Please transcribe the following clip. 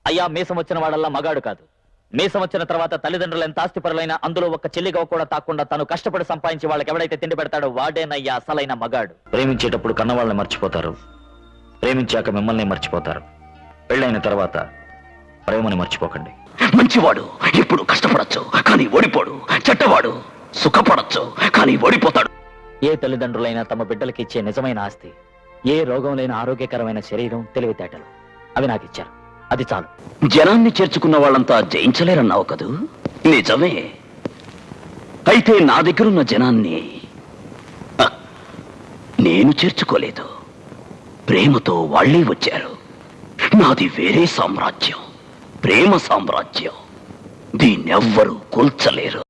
అయ్యా మీసం వచ్చిన వాడల్లా మగాడు కాదు. మీసం వచ్చిన తర్వాత తల్లిదండ్రులు ఎంత ఆస్తిపరులైనా అందులో ఒక చెల్లిగా కూడా తాకుండా తను కష్టపడి సంపాదించి వాళ్ళకి ఎవడైతే తిండి పెడతాడో వాడేనయ్యా అసలైన మగాడు. ప్రేమించేటప్పుడు కన్నవాళ్ళని మర్చిపోతారు, ప్రేమించాక మిమ్మల్ని మర్చిపోతారు. పెళ్ళైన తర్వాత ప్రేమని మర్చిపోకండి. మంచివాడు ఇప్పుడు కష్టపడచ్చు కానీ ఓడిపోడు, చెడ్డవాడు సుఖపడచ్చు కానీ ఓడిపోతాడు. ఏ తల్లిదండ్రులైనా తమ బిడ్డలకి ఇచ్చే నిజమైన ఆస్తి ఏ రోగం లేని ఆరోగ్యకరమైన శరీరం, తెలివితేటలు. అవి నాకు ఇచ్చారు, అది చాలు. జనాన్ని చేర్చుకున్న వాళ్ళంతా జయించలేరన్నావు కదూ? నిజమే. అయితే నా దగ్గరున్న జనాన్ని నేను చేర్చుకోలేదు, ప్రేమతో వాళ్ళే వచ్చారు. నాది వేరే సామ్రాజ్యం, ప్రేమ సామ్రాజ్యం. దీన్నెవ్వరూ కూల్చలేరు.